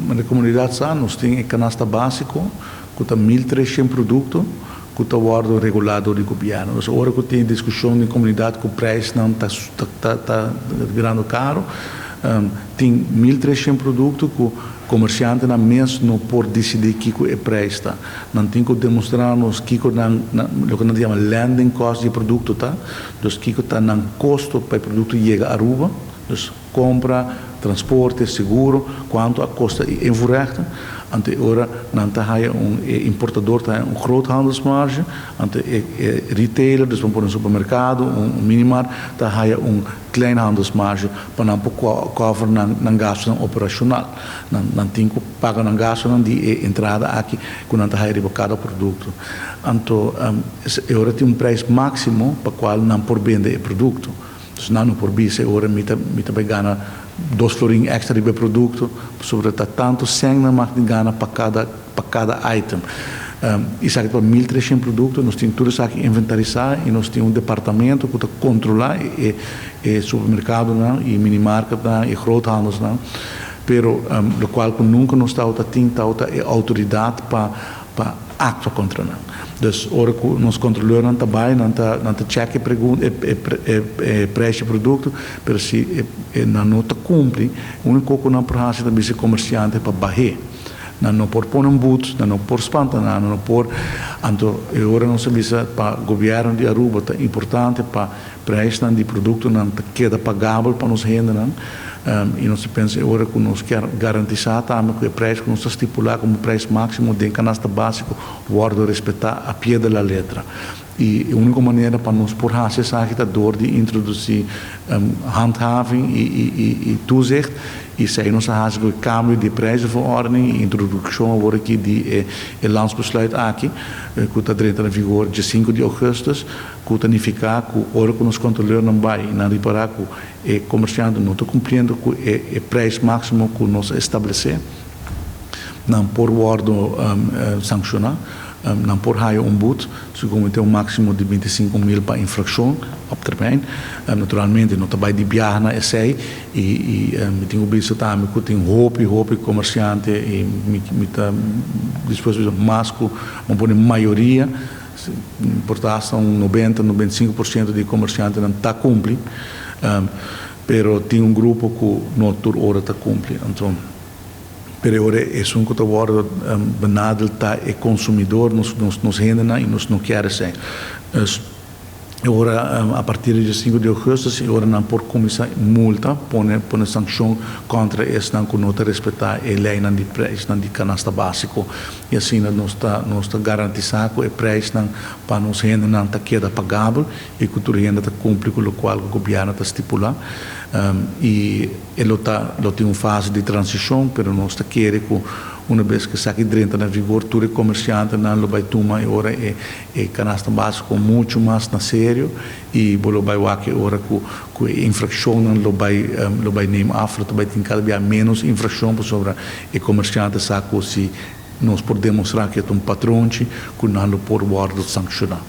na comunidade nós temos canasta básico, que tem 1.300 produtos, que está sendo regulado do governo. Então, agora que tem discussão na comunidade que o preço não está virando caro, tem 1.300 produtos que o comerciante não mesmo não pode decidir que é preço. Não tem que demonstrar-nos que o que nós chamamos landing cost de produto, tá? Então, que está no custo para o produto chegar a Aruba, então, compra, transporte, seguro, quanto a custa inverrecht. Ante ora não tem importador tem groothandelsmarge, ante retailer, dus voor een supermercado, minimar, tem kleinhandelsmarge para não cover na gasto operacional. Não tem que pagar na gasto de entrada aqui quando não tem cada produto. Então, agora tem preço máximo para qual não por vender o produto. Dus não por bis, agora me também ganha 2 florin extra de produto, sobre tanto 100 mag ganha para cada item. Isso aqui para 1.300 produtos, nós temos tudo isso aqui inventarizar e nós temos departamento que controla o supermercado e minimarket e groothandels. Pero lo qual nunca nós temos autoridade para actuar contra nós. Dus ora que nós controlamos também, não check o preço do produto, mas se não cumpre, o único que não pode fazer é comerciante para barrer. Não por pôr boot, não por espantar, não por. Então, agora nós sabemos para o governo de Aruba é importante para preço de produto não queda pagável para nos render. E nós pensamos agora que nós queremos garantir que o preço que nós estipulamos como preço máximo de canasta básico pode respeitar a pé da letra. E a única maneira para nós por fazer essa agitador de introduzir handhaving e toezicht e se nós fazemos o câmbio de prijzenverordening e introdução agora aqui de landsbesluit aqui que está dentro em vigor de 5 de agosto que significa que agora que nós controlamos não vai não reparar que o comerciante não está cumprindo com o preço máximo que nós estabelecemos não por guardo sancionar não por raio boot, se cometer máximo de 25.000 para infração, op termijn. Naturalmente, não trabalha de viagem na SEI e tenho visto também que tem roupa comerciante e me depois mais que uma maioria, portanto, 90-95% de comerciantes não está cumprindo, mas tem grupo que não toda hora está cumprindo. Então, pero agora é um que está benaderd o consumidor, nos rendem e nos não querem ser. Agora, a partir de 5 de agosto, agora não por começar multa, põe sanção contra esse que não respeitar a lei de preço de canasta básico. E assim, nós está garantindo que o preço para nos renda não está queda pagável e que o renda está cumpre com o qual o governo está estipulando. E ele tem uma fase de transição, mas nós está querendo que uma vez que sai dentro da vigor, todo comerciante não vai tomar agora é canasta básico muito mais na sério e vai aqui agora que a infração não vai nem afro, vai ter cada vez menos infração sobre o comerciante sabe se nós podemos demonstrar que é um patrão que não pode sancionar.